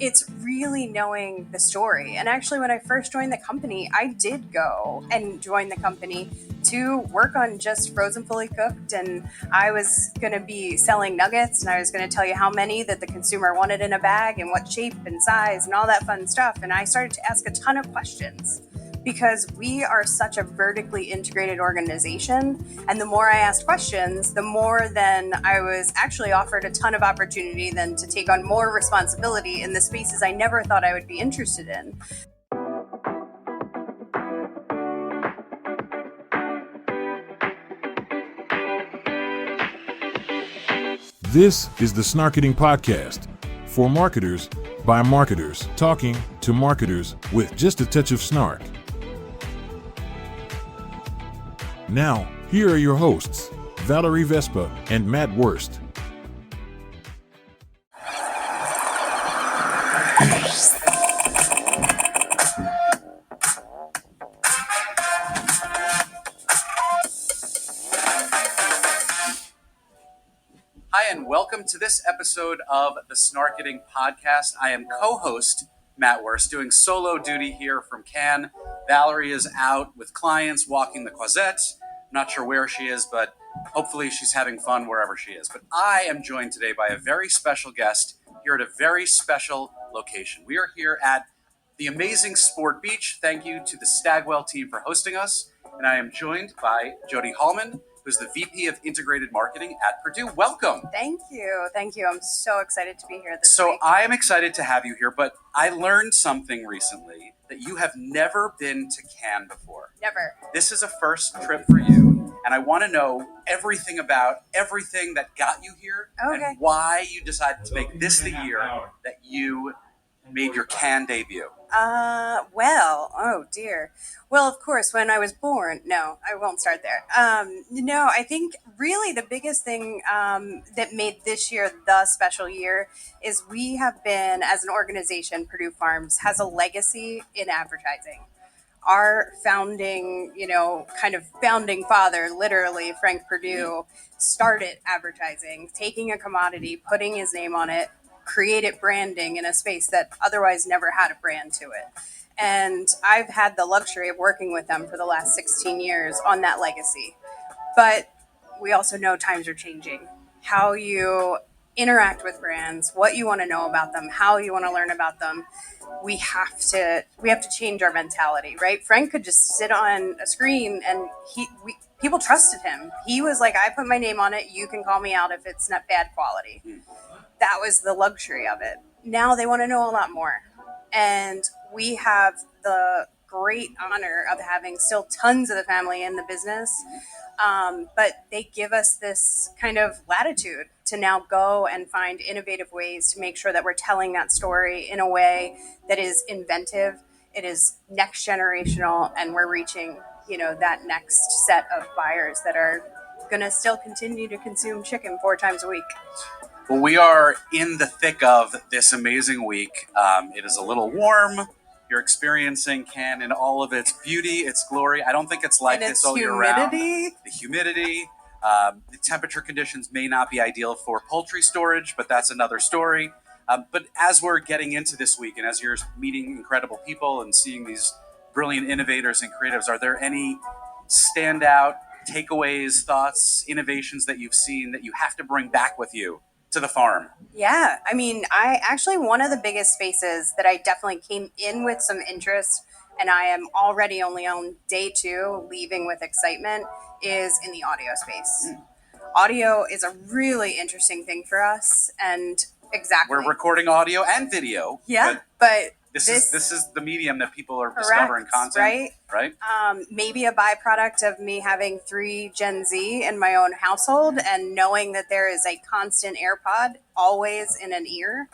It's really knowing the story. And actually, when I first joined the company, I did go and join the company to work on just frozen fully cooked. And I was going to be selling nuggets, and I was going to tell you how many that the consumer wanted in a bag and what shape and size and all that fun stuff. And I started to ask a ton of questions because we are such a vertically integrated organization. And the more I asked questions, the more then I was actually offered a ton of opportunity then to take on more responsibility in the spaces I never thought I would be interested in. This is the Snarketing podcast for marketers by marketers, talking to marketers with just a touch of snark. Now, here are your hosts, Valerie Vespa and Matt Wurst. Hi, and welcome to this episode of the Snarketing podcast. I am co-host Matt Wurst, doing solo duty here from Cannes. Valerie is out with clients walking the Croisette. I'm not sure where she is, but hopefully she's having fun wherever she is. But I am joined today by a very special guest here at a very special location. We are here at the amazing Sport Beach. Thank you to the Stagwell team for hosting us. And I am joined by Jody Hallman, who's the VP of Integrated Marketing at Perdue. Welcome. Thank you. I'm so excited to be here this So week. I am excited to have you here, but I learned something recently that you have never been to Cannes before. Never. This is a first trip for you, and I want to know everything about everything that got you here and why you decided to make this the year that you made your Cannes debut. Oh dear. Well, of course, when I was born, no, I won't start there. I think really the biggest thing that made this year the special year is we have been, as an organization, Perdue Farms has a legacy in advertising. Our founding father, literally, Frank Perdue, started advertising, taking a commodity, putting his name on it, created branding in a space that otherwise never had a brand to it. And I've had the luxury of working with them for the last 16 years on that legacy. But we also know times are changing. How you interact with brands, what you want to know about them, how you want to learn about them. We have to change our mentality, right? Frank could just sit on a screen and people trusted him. He was like, I put my name on it. You can call me out if it's not bad quality. That was the luxury of it. Now they want to know a lot more. And we have the great honor of having still tons of the family in the business. But they give us this kind of latitude to now go and find innovative ways to make sure that we're telling that story in a way that is inventive, it is next generational, and we're reaching, that next set of buyers that are going to still continue to consume chicken 4 times a week. Well, we are in the thick of this amazing week. It is a little warm. You're experiencing Cannes in all of its beauty, its glory. I don't think it's like this all year round. The humidity, the temperature conditions may not be ideal for poultry storage, but that's another story. But as we're getting into this week and as you're meeting incredible people and seeing these brilliant innovators and creatives, are there any standout takeaways, thoughts, innovations that you've seen that you have to bring back with you to the farm? Yeah, one of the biggest spaces that I definitely came in with some interest, and I am already only on day 2, leaving with excitement, is in the audio space. Audio is a really interesting thing for us, and exactly. We're recording audio and video. Yeah, but this is the medium that people are discovering content, right? Maybe a byproduct of me having 3 Gen Z in my own household and knowing that there is a constant AirPod always in an ear,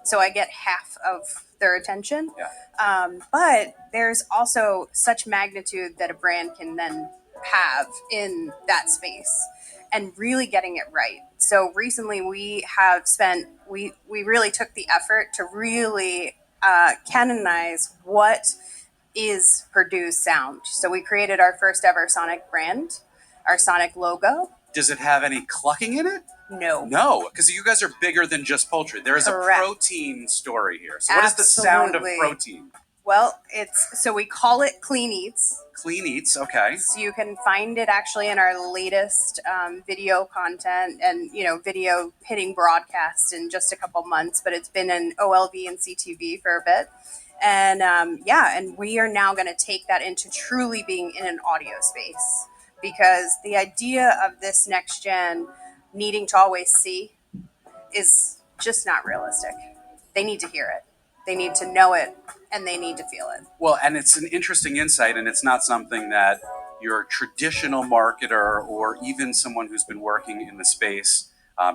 so I get half of their attention. Yeah. But there's also such magnitude that a brand can then have in that space and really getting it right. So recently we really took the effort to really canonize what is Perdue's sound. So we created our first ever sonic brand, our sonic logo. Does it have any clucking in it? No, because you guys are bigger than just poultry. There is Correct. a protein story here. So what is the sound of protein? Well, so we call it Clean Eats. Clean Eats, okay. So you can find it actually in our latest video content and, video hitting broadcast in just a couple months, but it's been in OLV and CTV for a bit. And and we are now going to take that into truly being in an audio space, because the idea of this next gen needing to always see is just not realistic. They need to hear it. They need to know it, and they need to feel it. Well, and it's an interesting insight, and it's not something that your traditional marketer or even someone who's been working in the space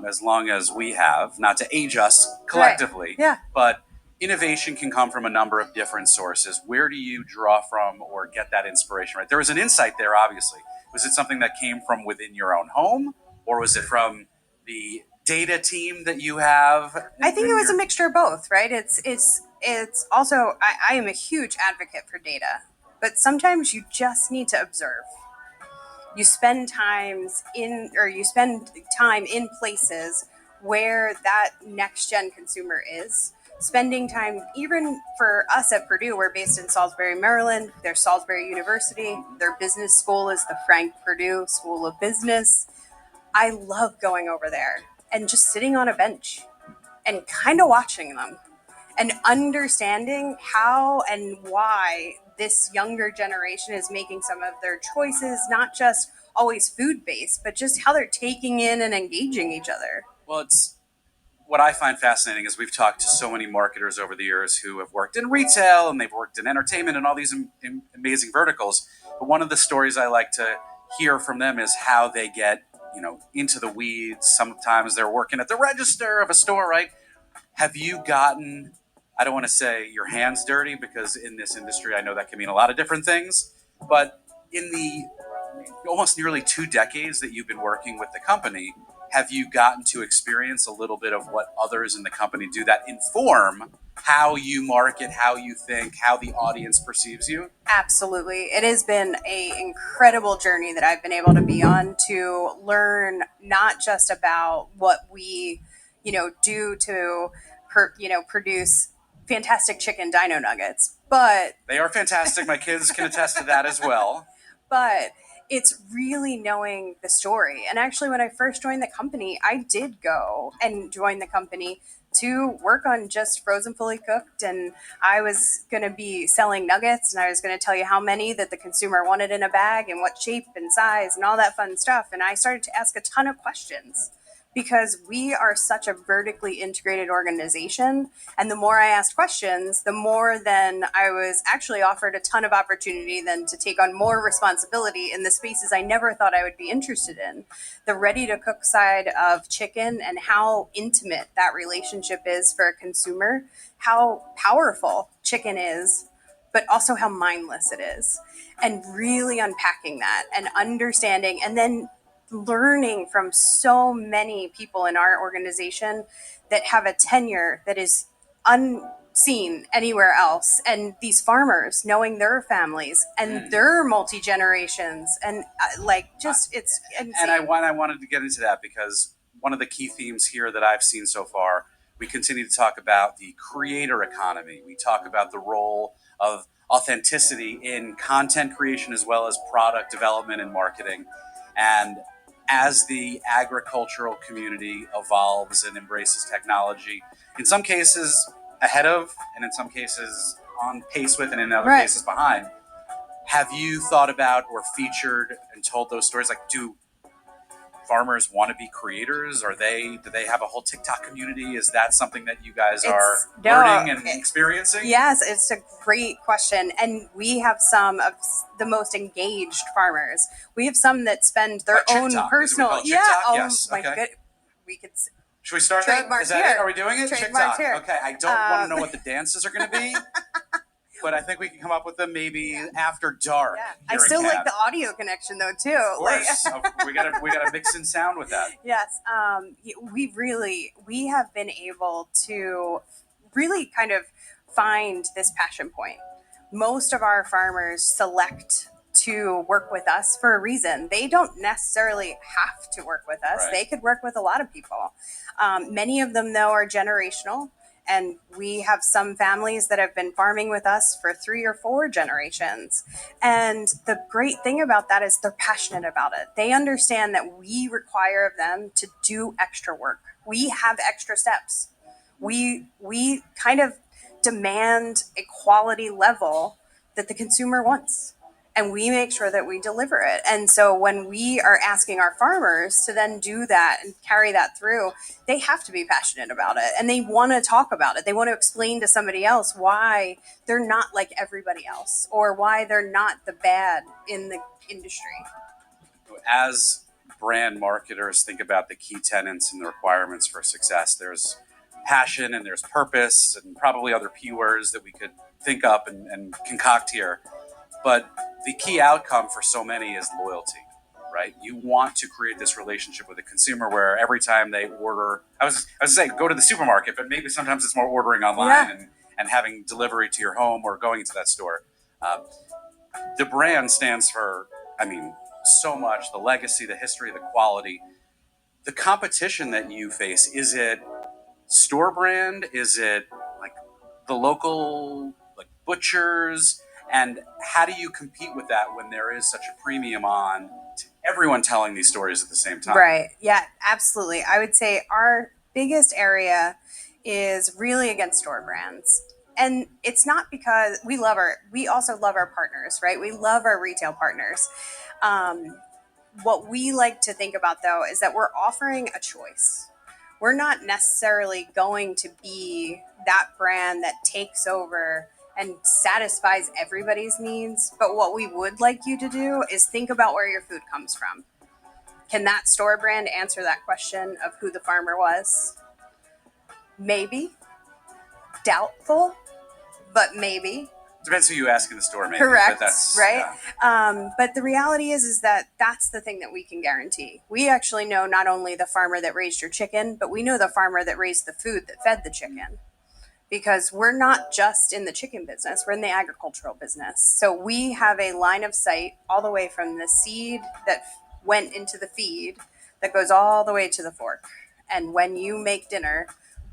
as long as we have, not to age us collectively, right. Yeah. But innovation can come from a number of different sources. Where do you draw from or get that inspiration? Right, there was an insight there, obviously. Was it something that came from within your own home, or was it from the data team that you have? I think it was a mixture of both, right? It's also, I am a huge advocate for data, but sometimes you just need to observe. You spend time in places where that next gen consumer is. Spending time, even for us at Purdue, we're based in Salisbury, Maryland. There's Salisbury University. Their business school is the Frank Perdue School of Business. I love going over there and just sitting on a bench and kind of watching them and understanding how and why this younger generation is making some of their choices, not just always food-based, but just how they're taking in and engaging each other. Well, it's what I find fascinating is we've talked to so many marketers over the years who have worked in retail and they've worked in entertainment and all these amazing verticals. But one of the stories I like to hear from them is how they get, into the weeds. Sometimes they're working at the register of a store, right? Have you gotten, I don't want to say your hands dirty, because in this industry, I know that can mean a lot of different things, but in the almost nearly 2 decades that you've been working with the company, have you gotten to experience a little bit of what others in the company do that inform how you market, how you think, how the audience perceives you? Absolutely. It has been an incredible journey that I've been able to be on, to learn not just about what we, do to, produce fantastic chicken dino nuggets, but they are fantastic. My kids can attest to that as well. But it's really knowing the story. And actually, when I first joined the company, I did go and join the company to work on just frozen fully cooked. And I was going to be selling nuggets, and I was going to tell you how many that the consumer wanted in a bag and what shape and size and all that fun stuff. And I started to ask a ton of questions, because we are such a vertically integrated organization. And the more I asked questions, the more then I was actually offered a ton of opportunity then to take on more responsibility in the spaces I never thought I would be interested in. The ready to cook side of chicken and how intimate that relationship is for a consumer, how powerful chicken is, but also how mindless it is. And really unpacking that and understanding, and then learning from so many people in our organization that have a tenure that is unseen anywhere else, and these farmers knowing their families and their multi-generations, and it's insane. And I wanted to get into that because one of the key themes here that I've seen so far, we continue to talk about the creator economy. We talk about the role of authenticity in content creation as well as product development and marketing. And as the agricultural community evolves and embraces technology, in some cases ahead of, and in some cases on pace with, and in other cases behind, have you thought about or featured and told those stories? Like, do farmers want to be creators? Do they have a whole TikTok community? Is that something that you guys are learning and experiencing? Yes, it's a great question. And we have some of the most engaged farmers. We have some that spend their own personal. Yes. My good. We could. Should we start that? Is that it? Are we doing it? TikTok. Okay. I don't want to know what the dances are going to be. But I think we can come up with them maybe after dark. Yeah. I still like the audio connection though too. Of course, we gotta mix in sound with that. Yes, we have been able to really kind of find this passion point. Most of our farmers select to work with us for a reason. They don't necessarily have to work with us. Right. They could work with a lot of people. Many of them, though, are generational. And we have some families that have been farming with us for 3 or 4 generations. And the great thing about that is they're passionate about it. They understand that we require of them to do extra work. We have extra steps. We kind of demand a quality level that the consumer wants. And we make sure that we deliver it. And so when we are asking our farmers to then do that and carry that through, they have to be passionate about it. And they want to talk about it. They want to explain to somebody else why they're not like everybody else or why they're not the bad in the industry. As brand marketers think about the key tenets and the requirements for success, there's passion and there's purpose and probably other P words that we could think up and concoct here. But the key outcome for so many is loyalty, right? You want to create this relationship with the consumer where every time they order, I was saying go to the supermarket, but maybe sometimes it's more ordering online and having delivery to your home or going into that store. The brand stands for, so much, the legacy, the history, the quality. The competition that you face, is it store brand? Is it like the local butchers? And how do you compete with that when there is such a premium on everyone telling these stories at the same time? Right. Yeah, absolutely. I would say our biggest area is really against store brands. And it's not because we also love our partners, right? We love our retail partners. What we like to think about, though, is that we're offering a choice. We're not necessarily going to be that brand that takes over and satisfies everybody's needs. But what we would like you to do is think about where your food comes from. Can that store brand answer that question of who the farmer was? Maybe. Doubtful, but maybe. Depends who you ask in the store, maybe. Correct, but that's, right? Yeah. But the reality is that that's the thing that we can guarantee. We actually know not only the farmer that raised your chicken, but we know the farmer that raised the food that fed the chicken. Because we're not just in the chicken business, we're in the agricultural business. So we have a line of sight all the way from the seed that went into the feed that goes all the way to the fork. And when you make dinner,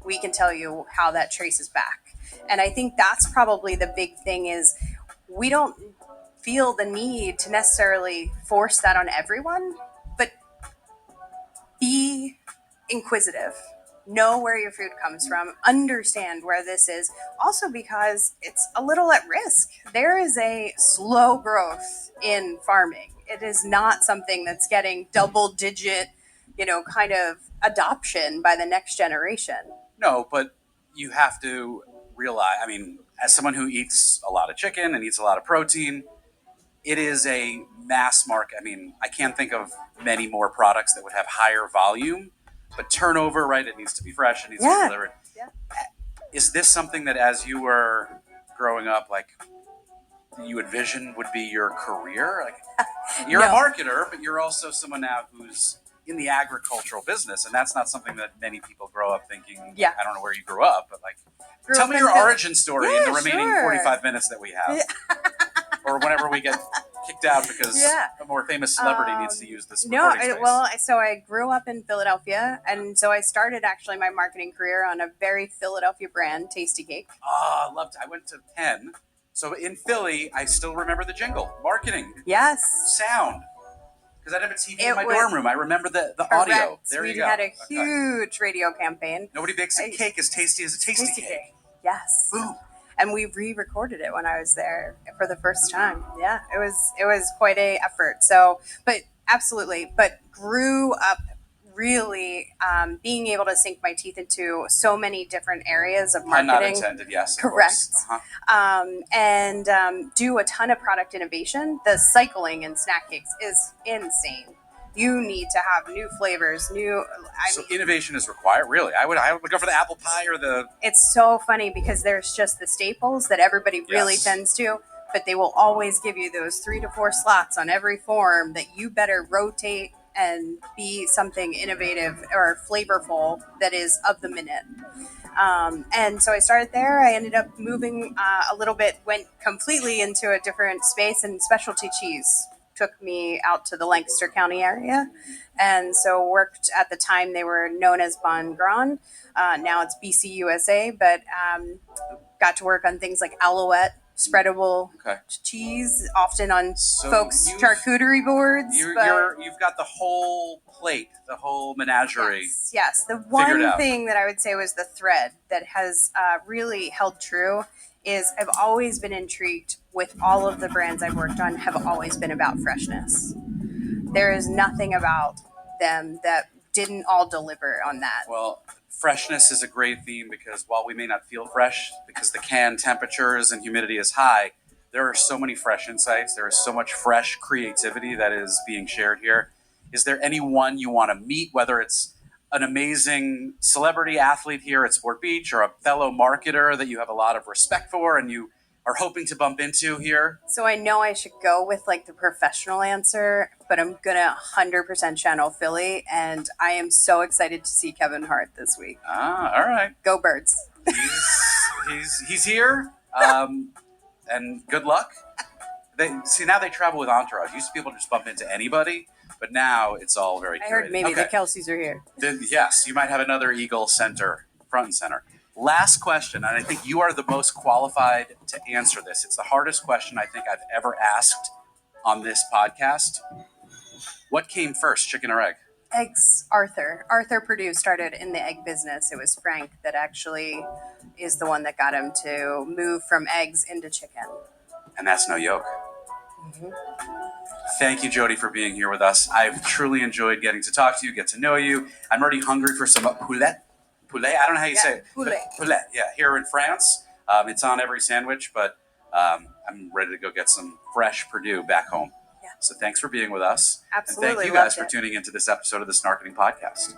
we can tell you how that traces back. And I think that's probably the big thing is we don't feel the need to necessarily force that on everyone, but be inquisitive. Know where your food comes from, understand where this is. Also because it's a little at risk. There is a slow growth in farming. It is not something that's getting double digit, kind of adoption by the next generation. No, but you have to realize, as someone who eats a lot of chicken and eats a lot of protein, it is a mass market. I can't think of many more products that would have higher volume. But turnover, right? It needs to be fresh. It needs to be delivered. Yeah. Is this something that, as you were growing up, you envisioned would be your career? You're a marketer, but you're also someone now who's in the agricultural business, and that's not something that many people grow up thinking. Yeah. I don't know where you grew up, but tell me your origin story in the remaining 45 minutes that we have, or whenever we get kicked out because a more famous celebrity needs to use this recording space. So I grew up in Philadelphia, and so I started actually my marketing career on a very Philadelphia brand, Tasty Cake. Oh, I loved it. I went to Penn. So in Philly, I still remember the jingle. Marketing. Yes. Sound. Because I'd have a TV in my dorm room. I remember the audio. There you go. We had a huge radio campaign. Nobody bakes a cake as tasty as a tasty cake. Yes. Boom. And we re-recorded it when I was there for the first time. Yeah, it was quite a effort. So, but absolutely, but grew up really being able to sink my teeth into so many different areas of marketing. Not intended, yes. Correct. And do a ton of product innovation. The cycling in snack cakes is insane. You need to have new flavors, So innovation is required, really. I would go for the apple pie or the... It's so funny because there's just the staples that everybody really tends to, but they will always give you those 3 to 4 slots on every form that you better rotate and be something innovative or flavorful that is of the minute. And so I started there. I ended up moving a little bit, went completely into a different space, and specialty cheese took me out to the Lancaster County area. And so worked at the time, they were known as Bon Grand. Now it's BC USA, but got to work on things like Alouette, spreadable cheese, often on folks' charcuterie boards. You've got the whole plate, the whole menagerie. Yes. The one thing that I would say was the thread that has really held true is I've always been intrigued with all of the brands I've worked on have always been about freshness. There is nothing about them that didn't all deliver on that. Well, freshness is a great theme because while we may not feel fresh because the can temperatures and humidity is high, there are so many fresh insights. There is so much fresh creativity that is being shared here. Is there anyone you want to meet, whether it's an amazing celebrity athlete here at Sport Beach or a fellow marketer that you have a lot of respect for and you are hoping to bump into here? So I know I should go with like the professional answer, but I'm going to 100% channel Philly, and I am so excited to see Kevin Hart this week. All right. Go Birds. He's here, and good luck. Now they travel with entourage. Used to be able to just bump into anybody, but now it's all very curated. I heard maybe the Kelseys are here. Yes, you might have another Eagle center, front and center. Last question, and I think you are the most qualified to answer this. It's the hardest question I think I've ever asked on this podcast. What came first, chicken or egg? Eggs. Arthur Perdue started in the egg business. It was Frank that actually is the one that got him to move from eggs into chicken. And that's no yolk. Mm-hmm. Thank you, Jody, for being here with us. I've truly enjoyed getting to talk to you, get to know you. I'm already hungry for some poulet. Poulet? I don't know how you say it. Poulet. Poulet, yeah. Here in France, it's on every sandwich, but I'm ready to go get some fresh Perdue back home. Yeah. So thanks for being with us. Absolutely. And thank you guys for tuning into this episode of the Snarketing Podcast.